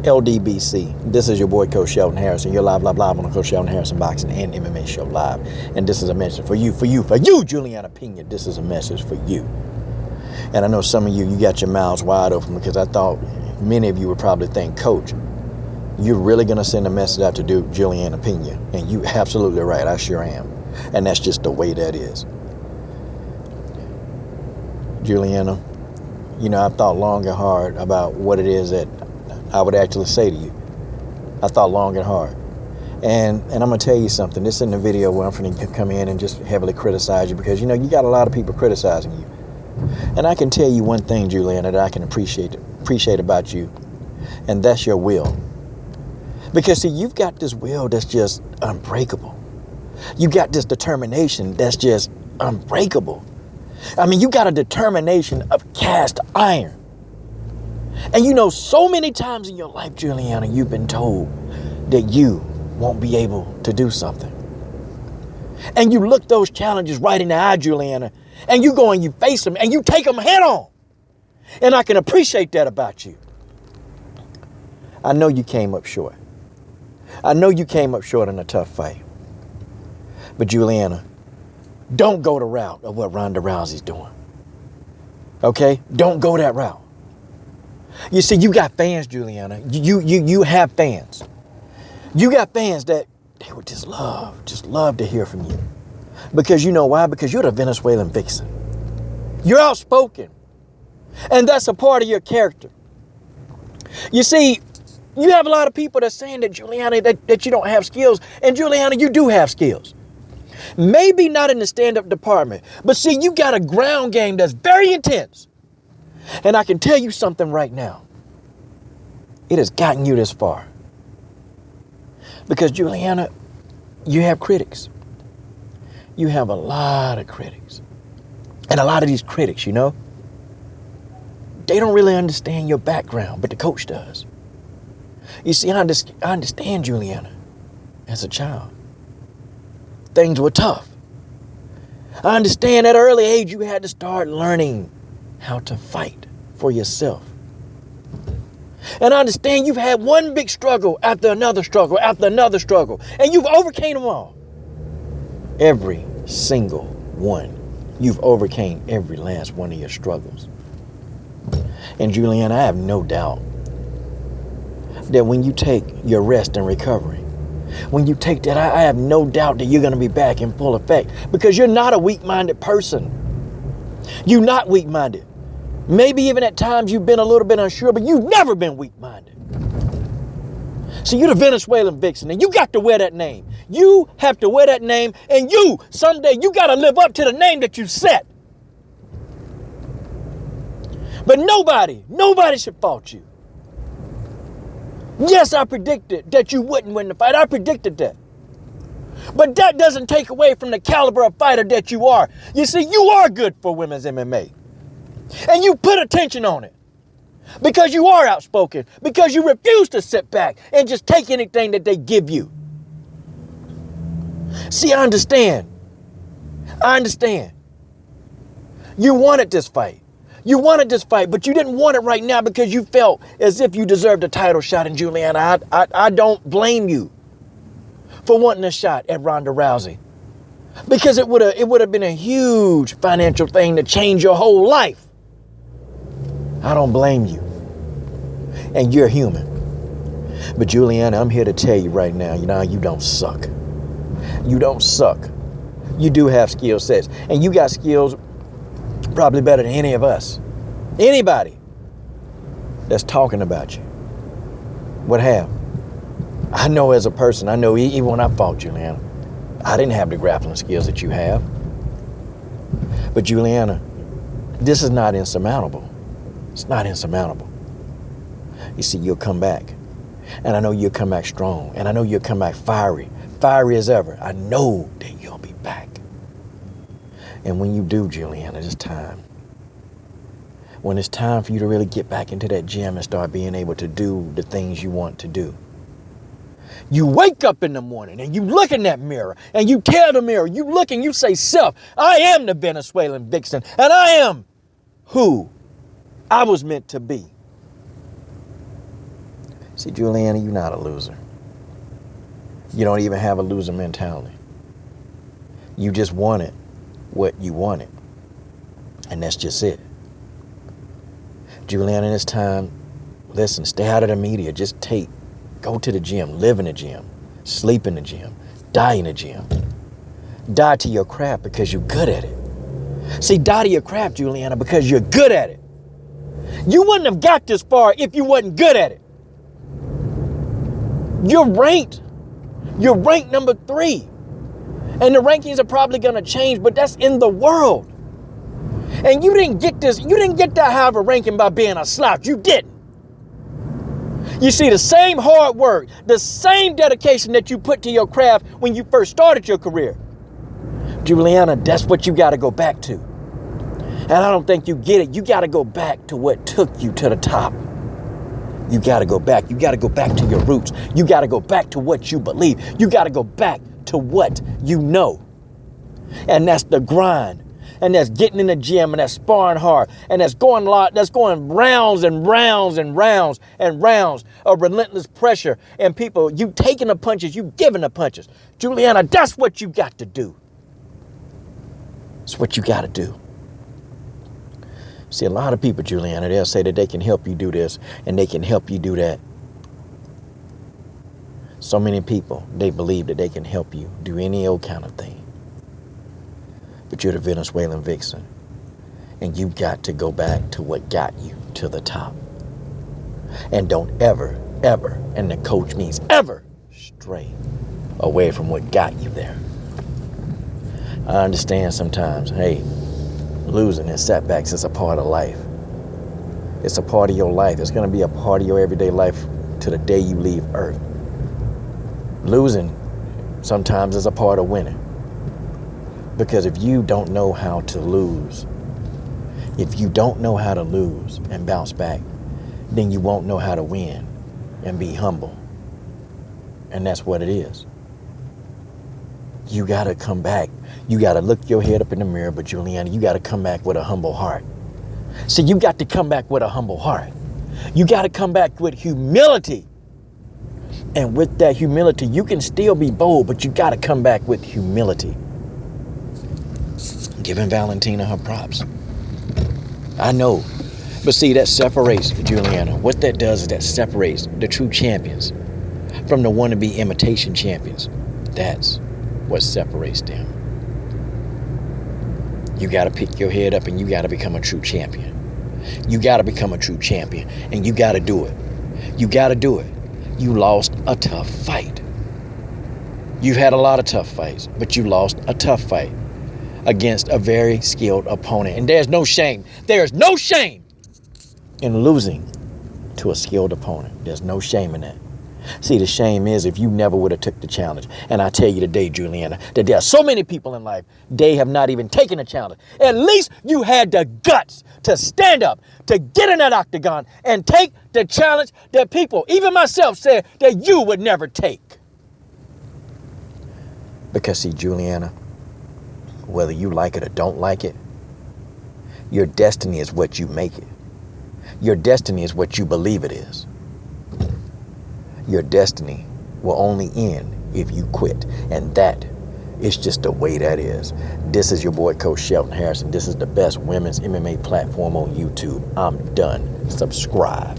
LDBC. This is your boy, Coach Sheldon Harrison. You're live on the Coach Sheldon Harrison Boxing and MMA Show live. And this is a message for you, Julianna, Pena. This is a message for you. And I know some of you got your mouths wide open because I thought many of you would probably think, Coach, you're really going to send a message out to Julianna Pena. And you absolutely right. I sure am. And that's just the way that is. Julianna, you know, I've thought long and hard about what it is that I would actually say to you. I thought long and hard. And I'm going to tell you something. This isn't a video where I'm going to come in and just heavily criticize you because, you know, you got a lot of people criticizing you. And I can tell you one thing, Julianna, that I can appreciate about you, and that's your will. Because, see, you've got this will that's just unbreakable. You got this determination that's just unbreakable. I mean, you got a determination of cast iron. And you know, so many times in your life, Julianna, you've been told that you won't be able to do something. And you look those challenges right in the eye, Julianna, and you go and you face them and you take them head on. And I can appreciate that about you. I know you came up short. I know you came up short in a tough fight. But Julianna, don't go the route of what Ronda Rousey's doing. Okay? Don't go that route. You see, you got fans, Julianna. You have fans. You got fans that they would just love to hear from you. Because you know why? Because you're the Venezuelan vixen. You're outspoken. And that's a part of your character. You see, you have a lot of people that's saying that, Julianna, that you don't have skills. And Julianna, you do have skills. Maybe not in the stand-up department. But see, you got a ground game that's very intense. And I can tell you something right now. It has gotten you this far. Because, Julianna, you have critics. You have a lot of critics. And a lot of these critics, you know, they don't really understand your background, but the coach does. You see, I understand, Julianna, as a child. Things were tough. I understand at an early age you had to start learning how to fight for yourself. And I understand you've had one big struggle after another struggle after another struggle, and you've overcame them all. Every single one. You've overcame every last one of your struggles. And Julianna, I have no doubt that when you take your rest and recovery, when you take that, I have no doubt that you're going to be back in full effect because you're not a weak-minded person. You're not weak-minded. Maybe even at times you've been a little bit unsure, but you've never been weak-minded. So you're the Venezuelan vixen, and you got to wear that name. You have to wear that name, and someday you got to live up to the name that you set. But nobody should fault you. Yes, I predicted that you wouldn't win the fight. I predicted that. But that doesn't take away from the caliber of fighter that you are. You see, you are good for women's MMA. And you put attention on it. Because you are outspoken. Because you refuse to sit back and just take anything that they give you. See, I understand. You wanted this fight. You wanted this fight, but you didn't want it right now because you felt as if you deserved a title shot. And Julianna, I don't blame you for wanting a shot at Ronda Rousey. Because it would have been a huge financial thing to change your whole life. I don't blame you. And you're human. But Julianna, I'm here to tell you right now, you don't suck. You don't suck. You do have skill sets. And you got skills probably better than any of us. Anybody that's talking about you would have. I know as a person, I know even when I fought Julianna, I didn't have the grappling skills that you have. But Julianna, this is not insurmountable. It's not insurmountable. You see, you'll come back. And I know you'll come back strong. And I know you'll come back fiery as ever. I know that you'll be back. And when you do, Julianna, it's time. When it's time for you to really get back into that gym and start being able to do the things you want to do. You wake up in the morning and you look in that mirror and you tell the mirror, you look and you say, self, I am the Venezuelan vixen and I am who I was meant to be. See, Julianna, you're not a loser. You don't even have a loser mentality. You just wanted what you wanted. And that's just it. Julianna, this time, listen, stay out of the media. Just go to the gym, live in the gym, sleep in the gym, die in the gym. Die to your craft because you're good at it. See, die to your craft, Julianna, because you're good at it. You wouldn't have got this far if you wasn't good at it. You're ranked number 3. And the rankings are probably going to change, but that's in the world. And you didn't get that high of a ranking by being a slouch. You didn't. You see, the same hard work, the same dedication that you put to your craft when you first started your career, Julianna, that's what you got to go back to. And I don't think you get it. You got to go back to what took you to the top. You got to go back. You got to go back to your roots. You got to go back to what you believe. You got to go back to what you know. And that's the grind. And that's getting in the gym, and that's sparring hard, and that's going rounds and rounds and rounds and rounds of relentless pressure, and people, you taking the punches, you giving the punches. Julianna, that's what you got to do. It's what you got to do. See, a lot of people, Julianna, they'll say that they can help you do this and they can help you do that. So many people, they believe that they can help you do any old kind of thing. But you're the Venezuelan vixen, and you got to go back to what got you to the top. And don't ever, and the coach means ever, stray away from what got you there. I understand sometimes, hey, losing and setbacks is a part of life. It's a part of your life. It's going to be a part of your everyday life to the day you leave Earth. Losing sometimes is a part of winning. Because if you don't know how to lose, and bounce back, then you won't know how to win and be humble. And that's what it is. You got to come back. You got to look your head up in the mirror, but Julianna, you got to come back with a humble heart. See, you got to come back with a humble heart. You got to come back with humility. And with that humility, you can still be bold, but you got to come back with humility. Giving Valentina her props. I know. But see, that separates, Julianna. What that does is that separates the true champions from the wannabe imitation champions. That's what separates them. You got to pick your head up and you got to become a true champion. You got to become a true champion, and you got to do it. You got to do it. You lost a tough fight. You've had a lot of tough fights, but you lost a tough fight against a very skilled opponent. And there's no shame. There's no shame in losing to a skilled opponent. There's no shame in that. See, the shame is if you never would have took the challenge. And I tell you today, Julianna, that there are so many people in life, they have not even taken the challenge. At least you had the guts to stand up, to get in that octagon and take the challenge that people, even myself, said that you would never take. Because see, Julianna, whether you like it or don't like it, your destiny is what you make it. Your destiny is what you believe it is. Your destiny will only end if you quit. And that is just the way that is. This is your boy, Coach Shelton Harrison. This is the best women's MMA platform on YouTube. I'm done. Subscribe.